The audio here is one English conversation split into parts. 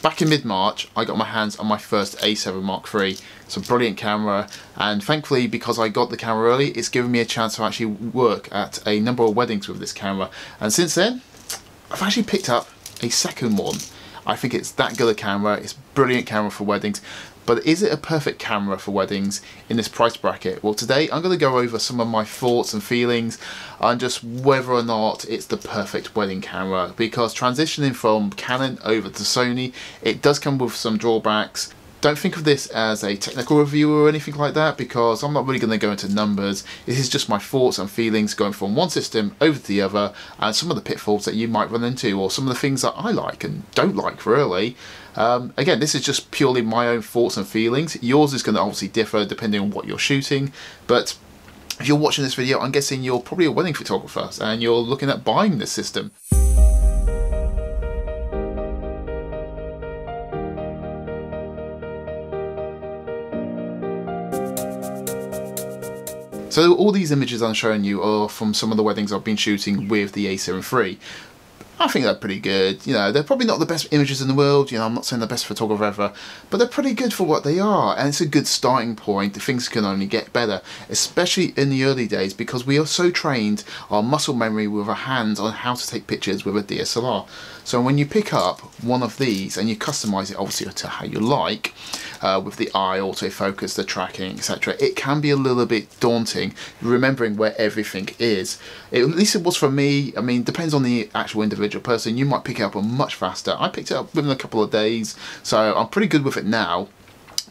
Back in mid-March, I got my hands on my first A7 Mark III. It's a brilliant camera, and thankfully, because I got the camera early, it's given me a chance to actually work at a number of weddings with this camera. And since then, I've actually picked up a second one. I think it's that good a camera. It's a brilliant camera for weddings. But is it a perfect camera for weddings in this price bracket? Well, today I'm going to go over some of my thoughts and feelings on just whether or not it's the perfect wedding camera, because transitioning from Canon over to Sony, it does come with some drawbacks. Don't think of this as a technical review or anything like that, because I'm not really going to go into numbers. This is just my thoughts and feelings going from one system over to the other, and some of the pitfalls that you might run into, or some of the things that I like and don't like really. Again, this is just purely my own thoughts and feelings. Yours is going to obviously differ depending on what you're shooting, but if you're watching this video, I'm guessing you're probably a wedding photographer and you're looking at buying this system. So all these images I'm showing you are from some of the weddings I've been shooting with the A7 III. I think they're pretty good. You know, they're probably not the best images in the world. You know, I'm not saying the best photographer ever, but they're pretty good for what they are, and it's a good starting point. Things can only get better, especially in the early days, because we are so trained our muscle memory with our hands on how to take pictures with a DSLR. So when you pick up one of these and you customize it obviously to how you like, with the eye, autofocus, the tracking, etc., it can be a little bit daunting remembering where everything is. At least it was for me. I mean, depends on the actual individual person. You might pick it up much faster. I picked it up within a couple of days, so I'm pretty good with it now.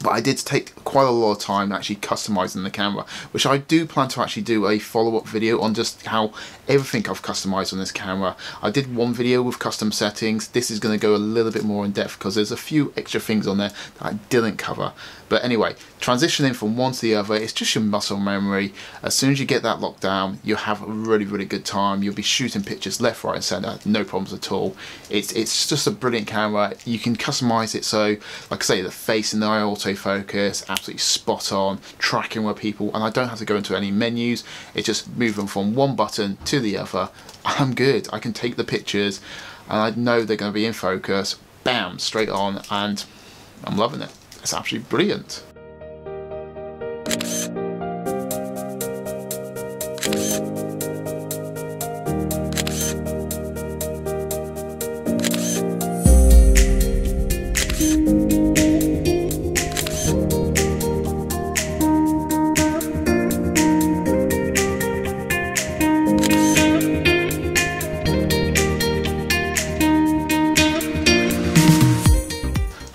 But I did take quite a lot of time actually customizing the camera, which I do plan to actually do a follow-up video on just how everything I've customized on this camera. I did one video with custom settings. This is going to go a little bit more in depth because there's a few extra things on there that I didn't cover. But anyway, transitioning from one to the other, it's just your muscle memory. As soon as you get that locked down, you'll have a really, really good time. You'll be shooting pictures left, right and center, no problems at all. It's just a brilliant camera. You can customize it, so like I say, the face and the eye autofocus, absolutely spot on, tracking where people, and I don't have to go into any menus. It's just moving from one button to the other. I'm good. I can take the pictures and I know they're going to be in focus, bam, straight on, and I'm loving it. It's absolutely brilliant.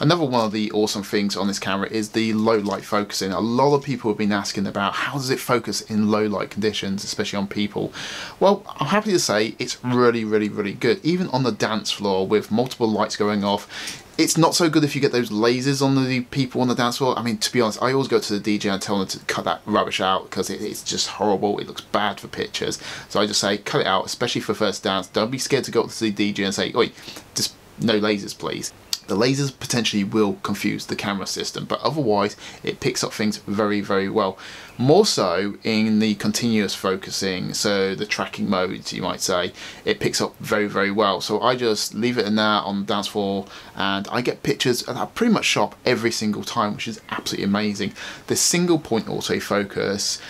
Another one of the awesome things on this camera is the low light focusing. A lot of people have been asking about how does it focus in low light conditions, especially on people. Well, I'm happy to say it's really, really, really good. Even on the dance floor with multiple lights going off. It's not so good if you get those lasers on the people on the dance floor. I mean, to be honest, I always go to the DJ and tell them to cut that rubbish out because it's just horrible. It looks bad for pictures. So I just say, cut it out, especially for first dance. Don't be scared to go up to the DJ and say, oi, just no lasers, please. The lasers potentially will confuse the camera system, but otherwise it picks up things very, very well. More so in the continuous focusing, so the tracking modes, you might say, it picks up very, very well. So I just leave it in there on the dance floor and I get pictures that are pretty much sharp every single time, which is absolutely amazing. The single point autofocus,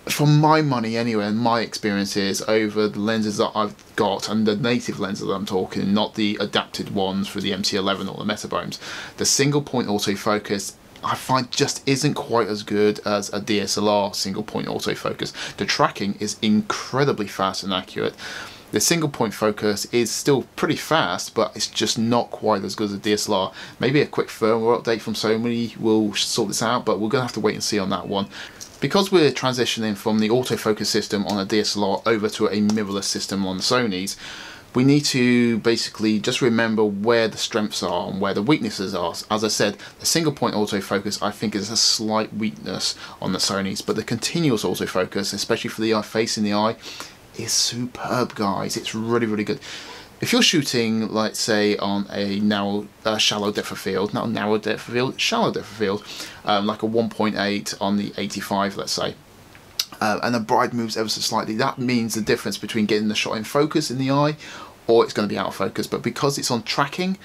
for my money anyway, and my experiences over the lenses that I've got, and the native lenses that I'm talking, not the adapted ones for the MC11 or the Metabones, the single point autofocus I find just isn't quite as good as a DSLR single point autofocus. The tracking is incredibly fast and accurate. The single point focus is still pretty fast, but it's just not quite as good as a DSLR. Maybe a quick firmware update from Sony will sort this out, but we're going to have to wait and see on that one. Because we're transitioning from the autofocus system on a DSLR over to a mirrorless system on the Sonys, we need to basically just remember where the strengths are and where the weaknesses are. As I said, the single point autofocus I think is a slight weakness on the Sonys, but the continuous autofocus, especially for the eye, face in the eye, is superb, guys. It's really, really good. If you're shooting, let's say, on a narrow, shallow depth of field, not narrow depth of field, shallow depth of field, like a 1.8 on the 85, let's say, and the bride moves ever so slightly, that means the difference between getting the shot in focus in the eye or it's going to be out of focus. But because it's on tracking,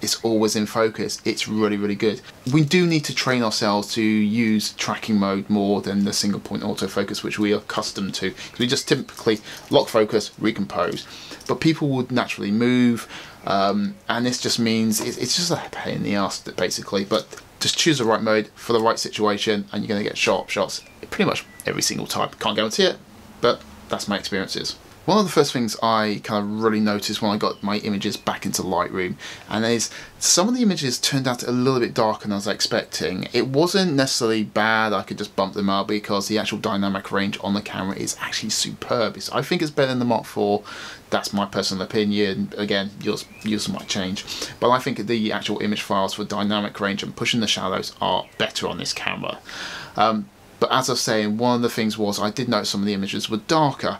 it's always in focus. It's really, really good. We do need to train ourselves to use tracking mode more than the single point autofocus, which we are accustomed to. We just typically lock focus, recompose. But people would naturally move, and this just means it's just a pain in the ass, basically. But just choose the right mode for the right situation, and you're going to get sharp shots pretty much every single time. Can't guarantee it, but that's my experiences. One of the first things I kind of really noticed when I got my images back into Lightroom, and is some of the images turned out a little bit darker than I was expecting. It wasn't necessarily bad, I could just bump them out because the actual dynamic range on the camera is actually superb. I think it's better than the Mark IV. That's my personal opinion. Again, yours might change. But I think the actual image files for dynamic range and pushing the shadows are better on this camera. But as I was saying, one of the things was I did notice some of the images were darker.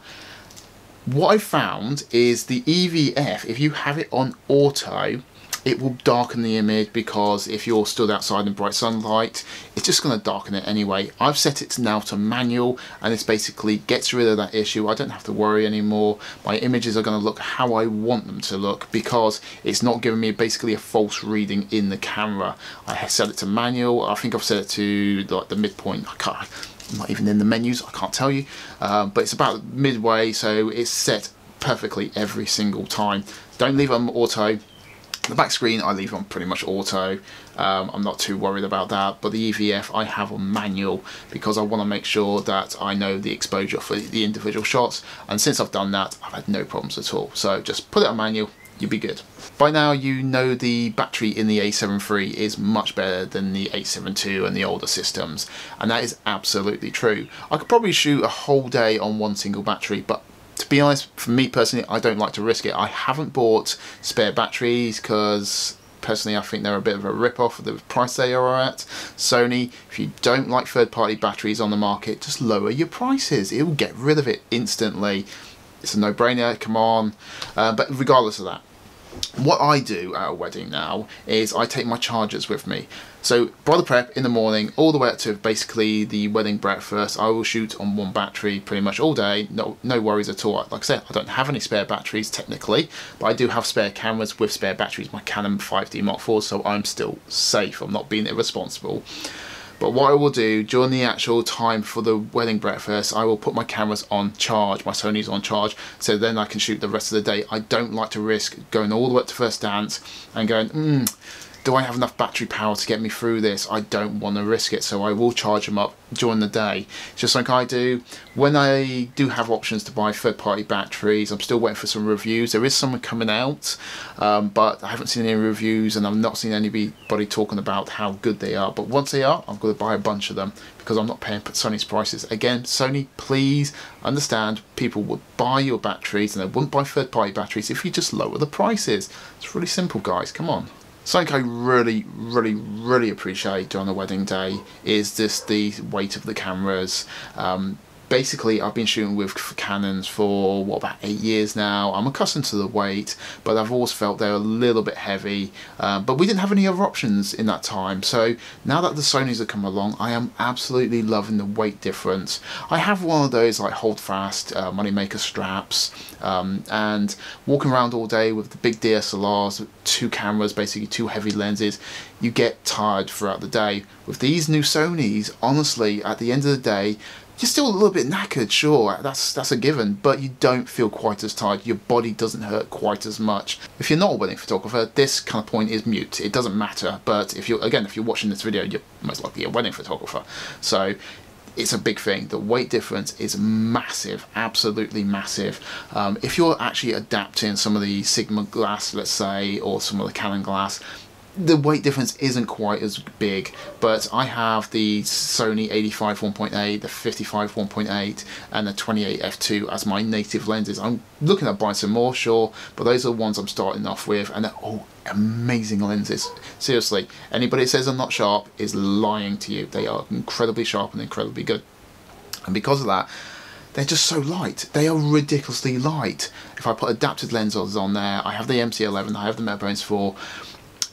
What I found is the EVF, if you have it on auto, it will darken the image, because if you're stood outside in bright sunlight, it's just going to darken it anyway. I've set it now to manual, and this basically gets rid of that issue. I don't have to worry anymore. My images are going to look how I want them to look, because it's not giving me basically a false reading in the camera. I have set it to manual. I think I've set it to like the midpoint. I'm not even in the menus, I can't tell you, but it's about midway, so it's set perfectly every single time. Don't leave it on auto. The back screen I leave on pretty much auto. I'm not too worried about that, but the EVF I have on manual, because I want to make sure that I know the exposure for the individual shots, and since I've done that I've had no problems at all. So just put it on manual, you'll be good. By now you know the battery in the A7 III is much better than the 872 and the older systems, and that is absolutely true. I could probably shoot a whole day on one single battery, but to be honest, for me personally, I don't like to risk it. I haven't bought spare batteries because personally I think they're a bit of a rip-off of the price they are at. Sony, if you don't like third-party batteries on the market, just lower your prices. It will get rid of it instantly. It's a no-brainer, come on. But regardless of that, what I do at a wedding now is I take my chargers with me. So bridal prep in the morning all the way up to basically the wedding breakfast, I will shoot on one battery pretty much all day. No worries at all. Like I said, I don't have any spare batteries technically, but I do have spare cameras with spare batteries, my Canon 5D Mark IV, so I'm still safe. I'm not being irresponsible. But what I will do during the actual time for the wedding breakfast, I will put my cameras on charge, my Sony's on charge, so then I can shoot the rest of the day. I don't like to risk going all the way up to first dance and going, do I have enough battery power to get me through this? I don't want to risk it, so I will charge them up during the day. It's just like I do. When I do have options to buy third-party batteries, I'm still waiting for some reviews. There is some coming out, but I haven't seen any reviews, and I've not seen anybody talking about how good they are. But once they are, I'm going to buy a bunch of them, because I'm not paying Sony's prices. Again, Sony, please understand, people would buy your batteries, and they wouldn't buy third-party batteries if you just lower the prices. It's really simple, guys. Come on. Something I really appreciate during the wedding day is just the weight of the cameras. Basically, I've been shooting with Canons for, what, about 8 years now. I'm accustomed to the weight, but I've always felt they're a little bit heavy. But we didn't have any other options in that time. So now that the Sonys have come along, I am absolutely loving the weight difference. I have one of those like Holdfast Moneymaker straps, and walking around all day with the big DSLRs, 2 cameras, basically 2 heavy lenses, you get tired throughout the day. With these new Sonys, honestly, at the end of the day, you're still a little bit knackered, sure, that's a given, but you don't feel quite as tired. Your body doesn't hurt quite as much. If you're not a wedding photographer, this kind of point is mute. It doesn't matter, but if you're watching this video, you're most likely a wedding photographer. So it's a big thing. The weight difference is massive, absolutely massive. If you're actually adapting some of the Sigma glass, let's say, or some of the Canon glass, the weight difference isn't quite as big, but I have the Sony 85 1.8, the 55 1.8, and the 28 f2 as my native lenses. I'm looking at buying some more, sure, but those are the ones I'm starting off with, and they're all amazing lenses. Seriously, anybody that says I'm not sharp is lying to you. They are incredibly sharp and incredibly good, and because of that, they're just so light. They are ridiculously light. If I put adapted lenses on there, I have the MC11, I have the Metabones 4.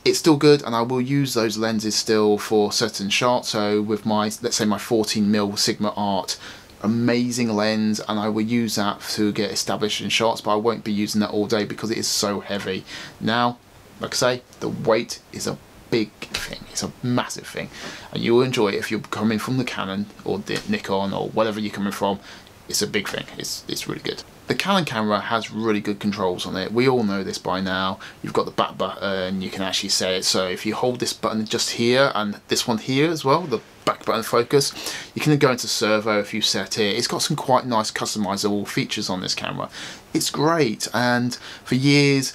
It's still good, and I will use those lenses still for certain shots. So with my, let's say my 14mm Sigma Art, amazing lens, and I will use that to get established in shots, but I won't be using that all day because it is so heavy. Now, like I say, the weight is a big thing. It's a massive thing, and you'll enjoy it if you're coming from the Canon or the Nikon or whatever you're coming from. It's a big thing. It's really good. The Canon camera has really good controls on it. We all know this by now. You've got the back button, you can actually set it so if you hold this button just here and this one here as well, the back button focus, you can go into servo if you set it. It's got some quite nice customizable features on this camera. It's great, and for years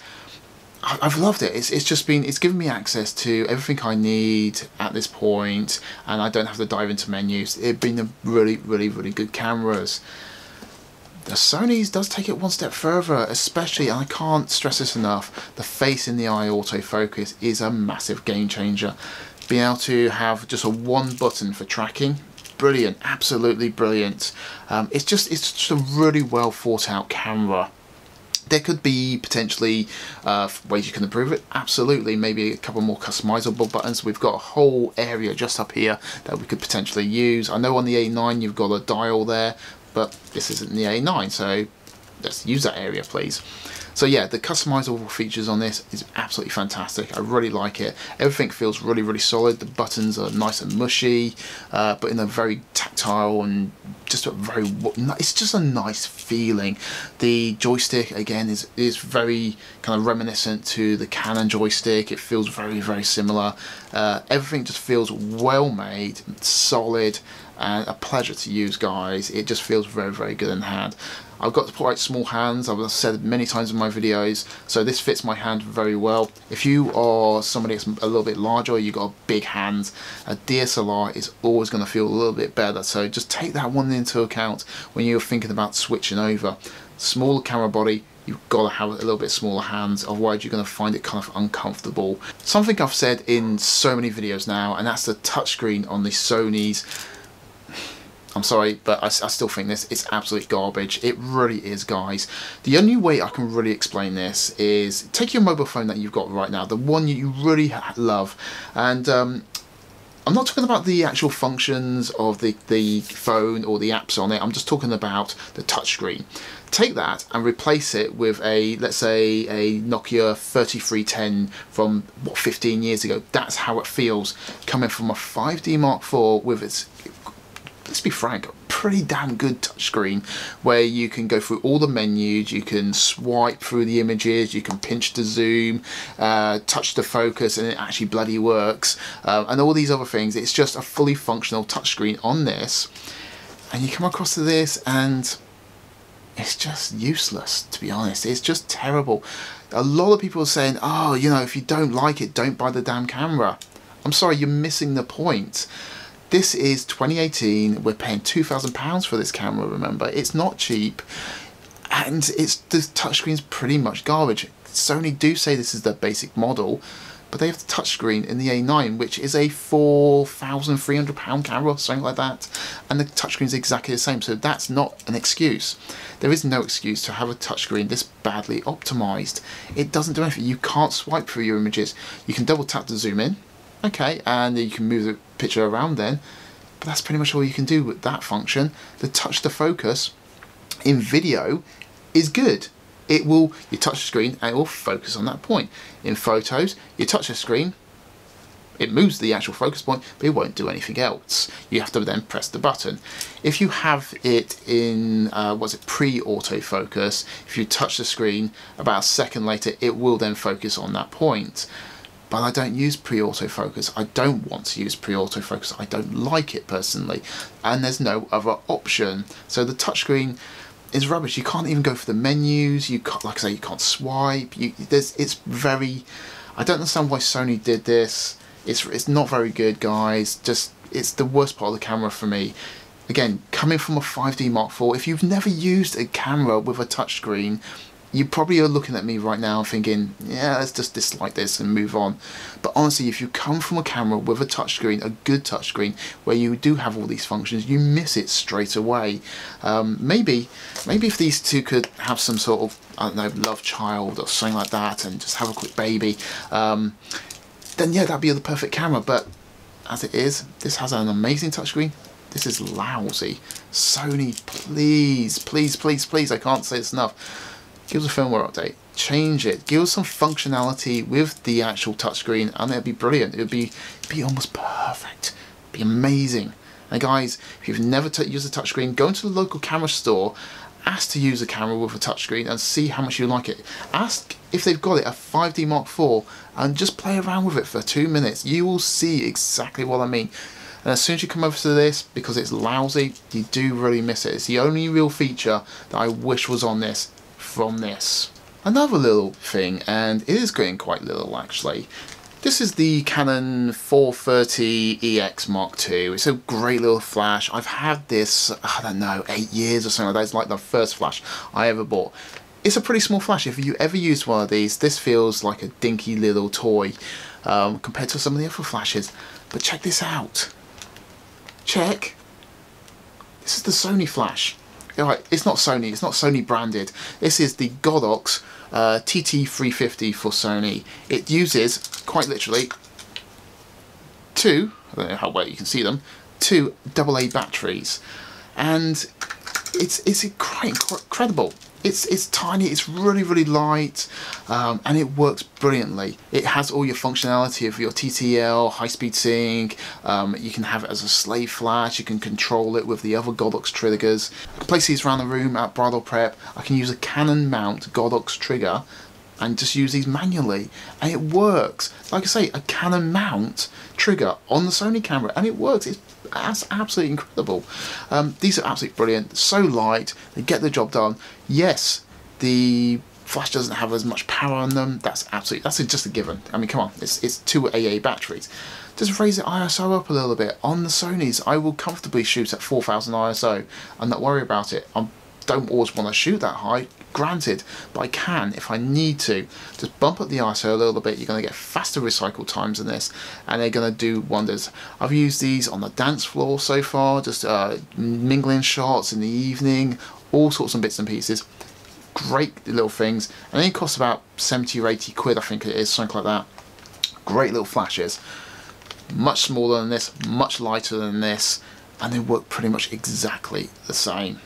I've loved it. It's given me access to everything I need at this point, and I don't have to dive into menus. It's been a really good cameras. The Sony's does take it one step further, especially, and I can't stress this enough, the face in the eye autofocus is a massive game changer. Being able to have just a one button for tracking, brilliant, absolutely brilliant. It's just a really well thought out camera. There could be potentially ways you can improve it, absolutely, maybe a couple more customizable buttons. We've got a whole area just up here that we could potentially use. I know on the A9 you've got a dial there, but this isn't the A9, so let's use that area please. So yeah, the customizable features on this is absolutely fantastic. I really like it. Everything feels really solid. The buttons are nice and mushy, but in a very tactile and just a very, it's just a nice feeling. The joystick again is very kind of reminiscent to the Canon joystick. It feels very similar. Everything just feels well made, solid, and a pleasure to use, guys. It just feels very good in the hand. I've got quite small hands, I've said many times in my videos, so this fits my hand very well. If you are somebody that's a little bit larger, you've got big hands, a DSLR is always going to feel a little bit better, so just take that one into account when you're thinking about switching over. Smaller camera body, you've got to have a little bit smaller hands, otherwise you're going to find it kind of uncomfortable. Something I've said in so many videos now, and that's the touchscreen on the Sony's. I'm sorry, but I still think it's absolute garbage. It really is, guys. The only way I can really explain this is take your mobile phone that you've got right now, the one you really love, and I'm not talking about the actual functions of the phone or the apps on it. I'm just talking about the touchscreen. Take that and replace it with a, let's say, a Nokia 3310 from, what, 15 years ago. That's how it feels coming from a 5D Mark IV with its, let's be frank, a pretty damn good touchscreen where you can go through all the menus, you can swipe through the images, you can pinch to zoom, touch to focus, and it actually bloody works, and all these other things. It's just a fully functional touchscreen on this, and you come across to this and it's just useless, to be honest. It's just terrible. A lot of people are saying, oh, you know, if you don't like it, don't buy the damn camera. I'm sorry, you're missing the point. This is 2018, we're paying £2,000 for this camera, remember. It's not cheap, and the touchscreen's pretty much garbage. Sony do say this is their basic model, but they have the touchscreen in the A9, which is a £4,300 camera, something like that, and the touchscreen's exactly the same, so that's not an excuse. There is no excuse to have a touchscreen this badly optimized. It doesn't do anything. You can't swipe through your images. You can double tap to zoom in, okay, and you can move the picture around then, but that's pretty much all you can do with that function. The touch to focus in video is good. It will, you touch the screen and it will focus on that point. In photos, you touch the screen, it moves the actual focus point, but it won't do anything else. You have to then press the button. If you have it in, pre-autofocus, if you touch the screen, about a second later, it will then focus on that point. But I don't use pre-autofocus. I don't want to use pre-autofocus. I don't like it personally, and there's no other option. So the touchscreen is rubbish. You can't even go for the menus. You can't, like I say, you can't swipe. It's very. I don't understand why Sony did this. It's not very good, guys. Just, it's the worst part of the camera for me. Again, coming from a 5D Mark IV, if you've never used a camera with a touchscreen, you probably are looking at me right now thinking, yeah, let's just dislike this and move on. But honestly, if you come from a camera with a touchscreen, a good touchscreen, where you do have all these functions, you miss it straight away. Maybe if these two could have some sort of, I don't know, love child or something like that, and just have a quick baby, then yeah, that'd be the perfect camera. But as it is, this has an amazing touchscreen. This is lousy. Sony, please, I can't say this enough. Give us a firmware update. change it, give us some functionality with the actual touchscreen, and it'd be brilliant. It'd be almost perfect. It'd be amazing. And guys, if you've never used a touchscreen, go into the local camera store, ask to use a camera with a touchscreen and see how much you like it. Ask if they've got it, a 5D Mark IV, and just play around with it for 2 minutes. You will see exactly what I mean. And as soon as you come over to this, because it's lousy, you do really miss it. It's the only real feature that I wish was on this from this. Another little thing, and it is getting quite little actually. This is the Canon 430EX Mark II. It's a great little flash. I've had this, I don't know, 8 years or something like that. It's like the first flash I ever bought. It's a pretty small flash. If you ever used one of these, this feels like a dinky little toy compared to some of the other flashes. But check this out. Check. This is the Sony flash. Right, it's not Sony branded. This is the Godox TT350 for Sony. It uses, quite literally, I don't know how well you can see them, 2 AA batteries. And it's quite incredible. It's tiny, it's really light, and it works brilliantly. It has all your functionality of your TTL, high-speed sync. You can have it as a slave flash. You can control it with the other Godox triggers. I can place these around the room at bridal prep. I can use a Canon mount Godox trigger and just use these manually, and it works. Like I say, a Canon mount trigger on the Sony camera, and it works. That's absolutely incredible. These are absolutely brilliant. So light, they get the job done. Yes, the flash doesn't have as much power on them. That's just a given. I mean, come on, it's 2 AA batteries. Just raise the ISO up a little bit. On the Sonys, I will comfortably shoot at 4000 ISO and not worry about it. I don't always want to shoot that high, granted, but I can if I need to. Just bump up the ISO a little bit. You're going to get faster recycle times in this, and they're going to do wonders. I've used these on the dance floor so far, just mingling shots in the evening, all sorts of bits and pieces. Great little things, and they cost about 70 or 80 quid, I think it is, something like that. Great little flashes. Much smaller than this, much lighter than this, and they work pretty much exactly the same.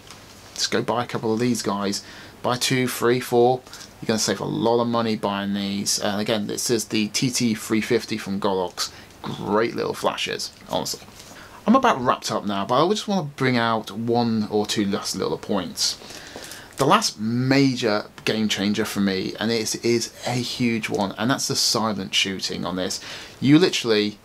Just go buy a couple of these guys. Buy 2, 3, 4. You're going to save a lot of money buying these. And again, this is the TT350 from Godox. Great little flashes, honestly. I'm about wrapped up now, but I just want to bring out 1 or 2 last little points. The last major game changer for me, and it is a huge one, and that's the silent shooting on this. You literally...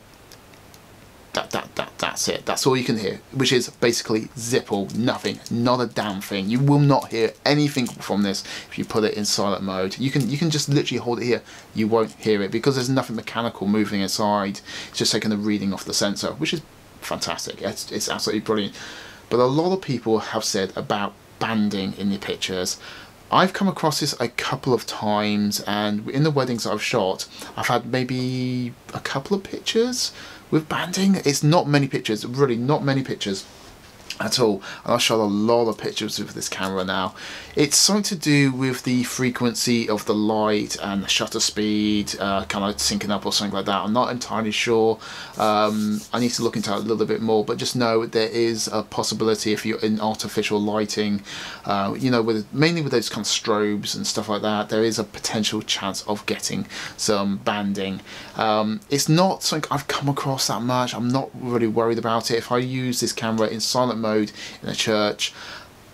That's it. That's all you can hear, which is basically zipple, nothing, not a damn thing. You will not hear anything from this if you put it in silent mode. You can just literally hold it here. You won't hear it because there's nothing mechanical moving inside. It's just taking the reading off the sensor, which is fantastic. It's absolutely brilliant. But a lot of people have said about banding in the pictures. I've come across this a couple of times, and in the weddings I've shot, I've had maybe a couple of pictures with banding. It's not many pictures, really not many pictures at all, and I've shot a lot of pictures with this camera now. It's something to do with the frequency of the light and the shutter speed kind of syncing up or something like that. I'm not entirely sure. I need to look into it a little bit more, but just know there is a possibility if you're in artificial lighting, you know, mainly with those kind of strobes and stuff like that, there is a potential chance of getting some banding. It's not something I've come across that much. I'm not really worried about it. If I use this camera in silent mode in a church,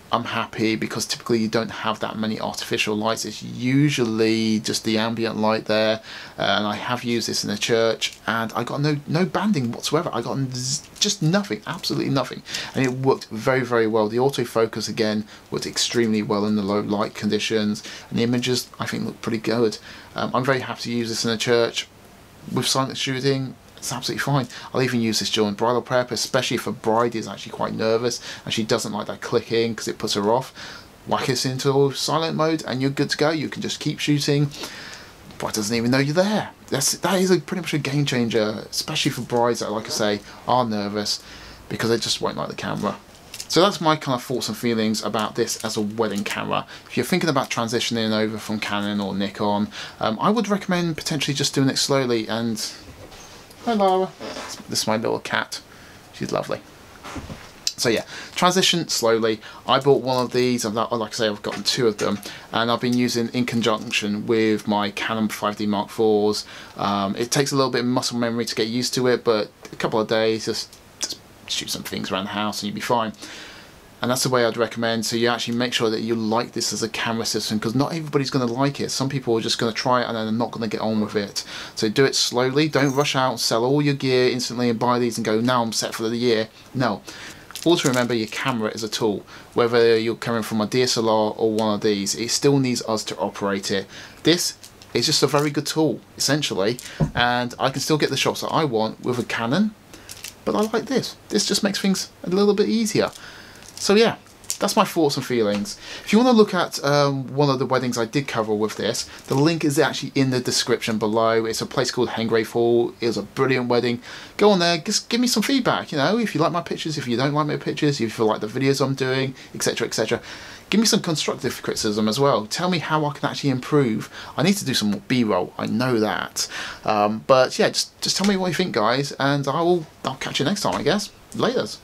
I'm happy, because typically you don't have that many artificial lights. It's usually just the ambient light there, and I have used this in a church and I got no banding whatsoever. I got just nothing, absolutely nothing, and it worked very well. The autofocus again worked extremely well in the low light conditions, and the images I think look pretty good. I'm very happy to use this in a church with silent shooting. It's absolutely fine. I'll even use this during bridal prep, especially if a bride is actually quite nervous and she doesn't like that clicking because it puts her off. Whack this into silent mode and you're good to go. You can just keep shooting. Bride doesn't even know you're there. That is pretty much a game changer, especially for brides that, like I say, are nervous because they just won't like the camera. So that's my kind of thoughts and feelings about this as a wedding camera. If you're thinking about transitioning over from Canon or Nikon, I would recommend potentially just doing it slowly. And hi Lara, this is my little cat, she's lovely. So yeah, transition slowly. I bought one of these, and like I say, I've gotten 2 of them, and I've been using in conjunction with my Canon 5D Mark IVs. It takes a little bit of muscle memory to get used to it, but a couple of days, just shoot some things around the house and you'll be fine. And that's the way I'd recommend. So you actually make sure that you like this as a camera system, because not everybody's going to like it. Some people are just going to try it and then they're not going to get on with it. So do it slowly. Don't rush out, sell all your gear instantly and buy these and go, now I'm set for the year. No. Also remember, your camera is a tool. Whether you're coming from a DSLR or one of these, it still needs us to operate it. This is just a very good tool, essentially, and I can still get the shots that I want with a Canon, but I like this. This just makes things a little bit easier. So yeah, that's my thoughts and feelings. If you want to look at one of the weddings I did cover with this, the link is actually in the description below. It's a place called Hengrave Hall. It was a brilliant wedding. Go on there, just give me some feedback, you know, if you like my pictures, if you don't like my pictures, if you like the videos I'm doing, etc, etc. Give me some constructive criticism as well. Tell me how I can actually improve. I need to do some more B-roll, I know that. But yeah, just tell me what you think, guys, and I'll catch you next time, I guess. Laters.